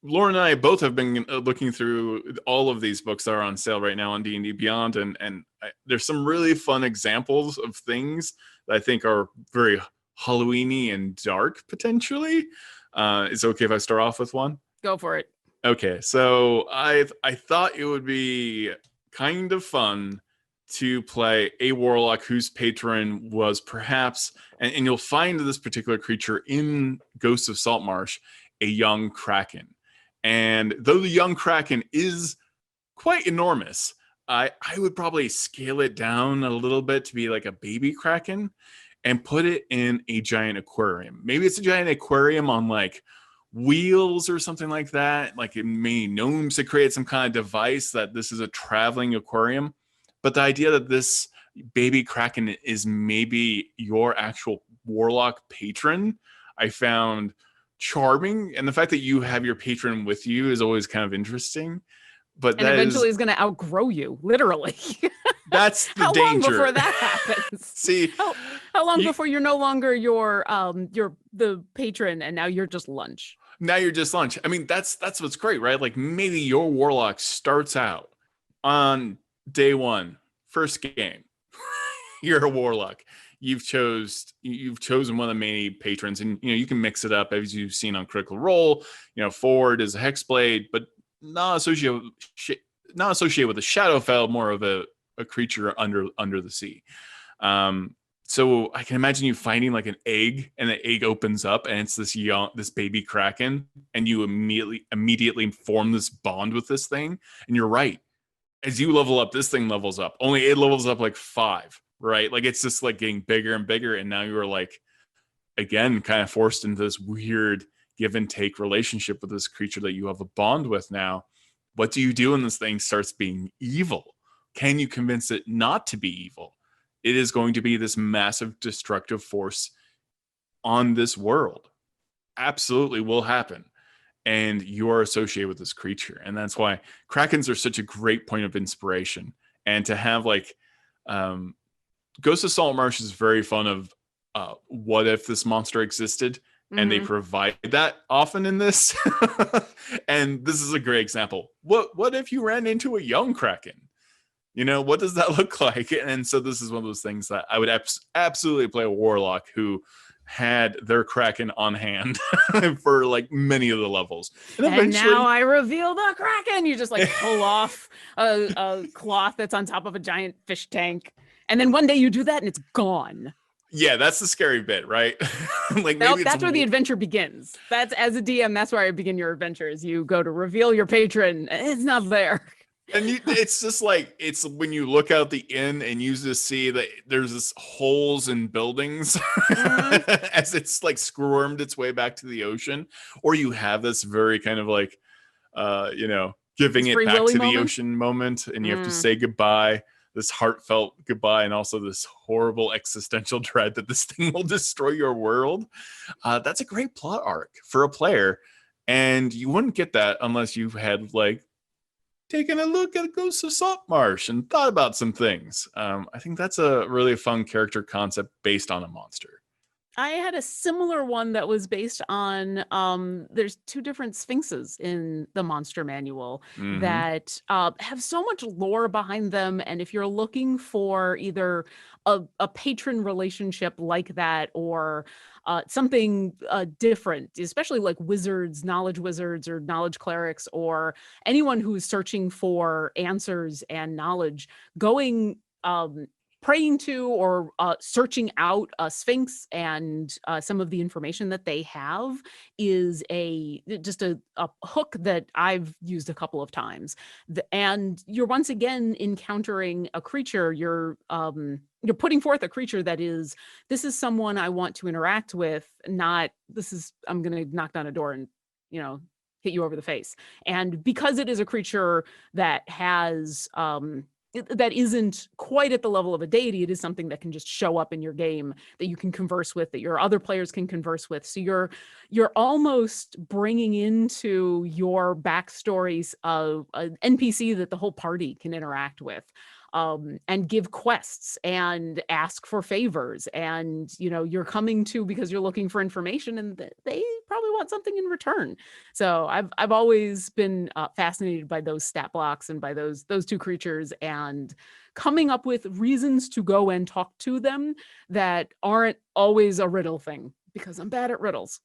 Lauren and I both have been looking through all of these books that are on sale right now on D&D Beyond, and there's some really fun examples of things that I think are very Halloweeny and dark potentially. Is it okay if I start off with one? Go for it. Okay, so I thought it would be kind of fun to play a warlock whose patron was perhaps, and you'll find this particular creature in Ghosts of Saltmarsh, a young kraken. And though the young kraken is quite enormous, I would probably scale it down a little bit to be like a baby kraken and put it in a giant aquarium. Maybe it's a giant aquarium on like wheels or something like that. Like it may gnomes to create some kind of device that this is a traveling aquarium. But the idea that this baby kraken is maybe your actual warlock patron, I found charming. And the fact that you have your patron with you is always kind of interesting. But and eventually is going to outgrow you, literally. That's the how danger. Long before that happens? See, how long before you're no longer the patron and now you're just lunch? Now you're just lunch. I mean, that's what's great, right? Like maybe your warlock starts out on day one, first game. You're a warlock. You've chosen one of the main patrons, and you can mix it up as you've seen on Critical Role. Forward is a hexblade, but not associated with a Shadowfell, more of a creature under the sea. So I can imagine you finding like an egg, and the egg opens up, and it's this baby kraken, and you immediately form this bond with this thing. And you're right. As you level up, this thing levels up. Only it levels up like 5, right? Like it's just like getting bigger and bigger, and now you're like, again, kind of forced into this weird give and take relationship with this creature that you have a bond with now. What do you do when this thing starts being evil? Can you convince it not to be evil? It is going to be this massive destructive force on this world. Absolutely will happen. And you are associated with this creature. And that's why Krakens are such a great point of inspiration. And to have like Ghost of Saltmarsh is very fun of what if this monster existed? And they provide that often in this. And this is a great example. What if you ran into a young Kraken? What does that look like? And so this is one of those things that I would absolutely play a warlock who had their Kraken on hand for like many of the levels. And now I reveal the Kraken. You just like pull off a cloth that's on top of a giant fish tank. And then one day you do that and it's gone. Yeah, that's the scary bit, right? Like maybe that's where the adventure begins. That's, as a DM, that's where I begin your adventures. You go to reveal your patron, and it's not there. And it's just like, it's when you look out the inn and you just see that there's this holes in buildings as it's like squirmed its way back to the ocean. Or you have this very kind of like, giving it back to the ocean moment, and you have to say goodbye. This heartfelt goodbye, and also this horrible existential dread that this thing will destroy your world. That's a great plot arc for a player, and you wouldn't get that unless you've had like taken a look at Ghosts of Saltmarsh and thought about some things. I think that's a really fun character concept based on a monster. I had a similar one that was based on, there's 2 different Sphinxes in the monster manual that have so much lore behind them. And if you're looking for either a patron relationship like that, or something different, especially like wizards, knowledge wizards or knowledge clerics, or anyone who's searching for answers and knowledge, going praying to or searching out a Sphinx and some of the information that they have is just a hook that I've used a couple of times. And you're once again encountering a creature. You're putting forth a creature that is, this is someone I want to interact with, not I'm going to knock down a door and, hit you over the face. And because it is a creature that has, that isn't quite at the level of a deity, it is something that can just show up in your game, that you can converse with, that your other players can converse with. So you're almost bringing into your backstories an NPC that the whole party can interact with. and give quests and ask for favors, and you're coming to because you're looking for information, and they probably want something in return. So I've always been fascinated by those stat blocks and by those two creatures, and coming up with reasons to go and talk to them that aren't always a riddle thing, because I'm bad at riddles.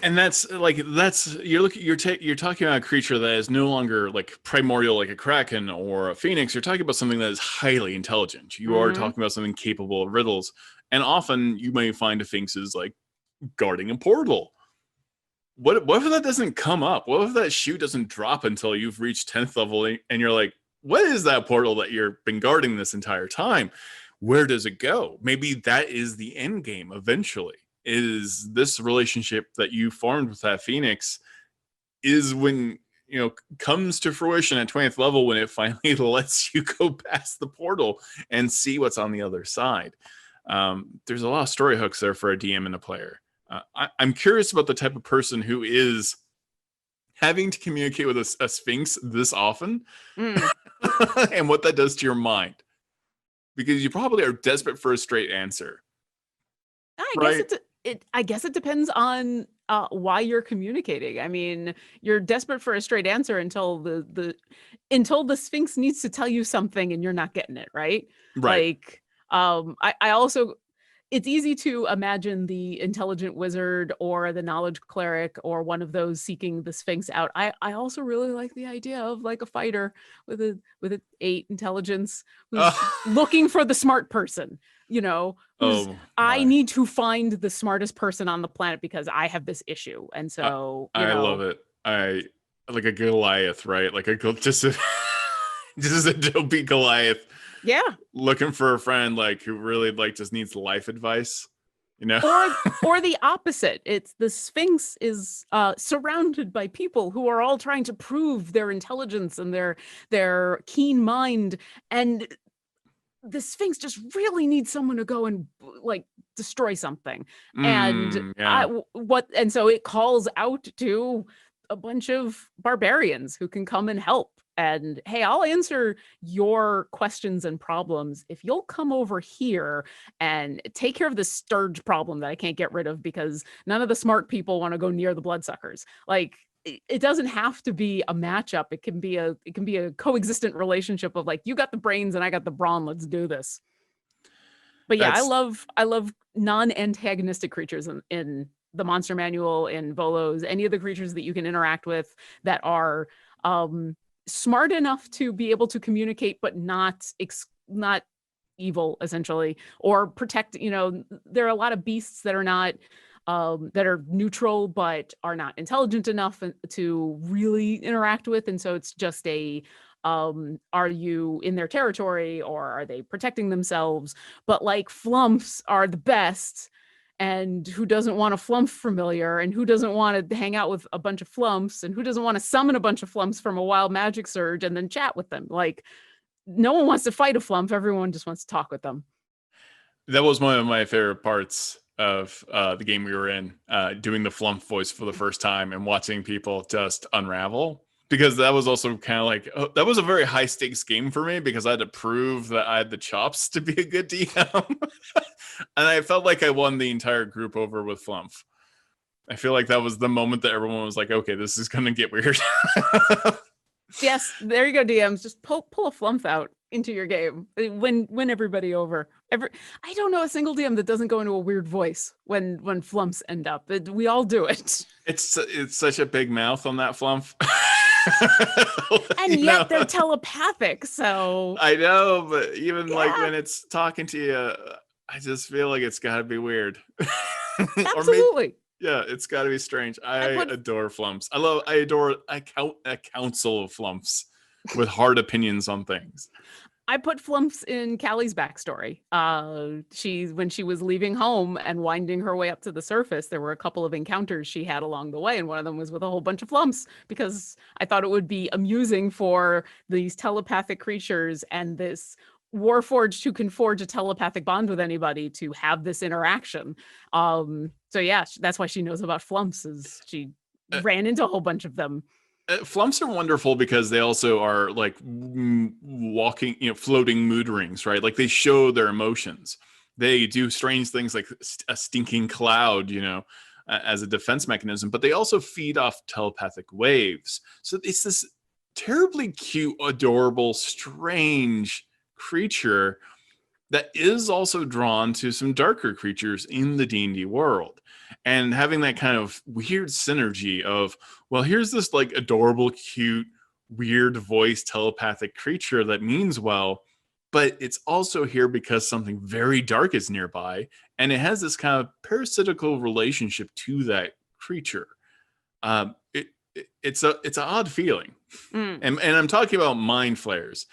And you're talking about a creature that is no longer like primordial like a Kraken or a Phoenix. You're talking about something that is highly intelligent. You are talking about something capable of riddles. And often you may find a Sphinx is like guarding a portal. What if that doesn't come up? What if that shoe doesn't drop until you've reached 10th level and you're like, what is that portal that you've been guarding this entire time? Where does it go? Maybe that is the end game eventually. Is this relationship that you formed with that Phoenix is when, comes to fruition at 20th level, when it finally lets you go past the portal and see what's on the other side. There's a lot of story hooks there for a DM and a player. I'm curious about the type of person who is having to communicate with a Sphinx this often and what that does to your mind. Because you probably are desperate for a straight answer. I guess it depends on why you're communicating. I mean, you're desperate for a straight answer until the Sphinx needs to tell you something and you're not getting it, right? Like, I also, it's easy to imagine the intelligent wizard or the knowledge cleric or one of those seeking the Sphinx out. I also really like the idea of like a fighter with an 8 intelligence who's looking for the smart person. I need to find the smartest person on the planet because I have this issue. And so I love it. I like a Goliath, right? Like just a dopey Goliath. Yeah. Looking for a friend like who really like just needs life advice, or the opposite. It's the Sphinx is surrounded by people who are all trying to prove their intelligence and their keen mind, and the Sphinx just really needs someone to go and like destroy something. And so it calls out to a bunch of barbarians who can come and help. And hey, I'll answer your questions and problems if you'll come over here and take care of this scourge problem that I can't get rid of because none of the smart people want to go near the bloodsuckers. Like, it doesn't have to be a matchup. It can be a coexistent relationship of like, you got the brains and I got the brawn. Let's do this. But yeah, I love non-antagonistic creatures in the monster manual, in Volos, any of the creatures that you can interact with that are smart enough to be able to communicate, but not evil, essentially, or protect. There are a lot of beasts that are not that are neutral, but are not intelligent enough to really interact with. And so it's just are you in their territory or are they protecting themselves? But like flumps are the best. And who doesn't want a flump familiar, and who doesn't want to hang out with a bunch of flumps, and who doesn't want to summon a bunch of flumps from a wild magic surge and then chat with them? Like, no one wants to fight a flump. Everyone just wants to talk with them. That was one of my favorite parts of the game we were in, doing the flump voice for the first time and watching people just unravel. Because that was also kind of like, that was a very high stakes game for me because I had to prove that I had the chops to be a good DM. And I felt like I won the entire group over with Flump. I feel like that was the moment that everyone was like, okay, this is going to get weird. Yes, there you go, DMs. Just pull a Flump out into your game. Win everybody over. I don't know a single DM that doesn't go into a weird voice when Flumps end up. We all do it. It's such a big mouth on that Flump. And yet they're telepathic, so I know, but even like when it's talking to you, I just feel like it's got to be weird. Absolutely. It's got to be strange. I adore Flumps. I adore a council of Flumps with hard opinions on things. I put Flumps in Callie's backstory. When she was leaving home and winding her way up to the surface, there were a couple of encounters she had along the way, and one of them was with a whole bunch of Flumps, because I thought it would be amusing for these telepathic creatures and this Warforged who can forge a telepathic bond with anybody to have this interaction. So yeah, that's why she knows about Flumps, is she ran into a whole bunch of them. Flumps are wonderful because they also are like walking, floating mood rings, right? Like they show their emotions. They do strange things like a stinking cloud, as a defense mechanism, but they also feed off telepathic waves. So it's this terribly cute, adorable, strange creature that is also drawn to some darker creatures in the D&D world. And having that kind of weird synergy of, well, here's this like adorable, cute, weird voice telepathic creature that means well, but it's also here because something very dark is nearby, and it has this kind of parasitical relationship to that creature. It's an odd feeling. And I'm talking about mind flayers.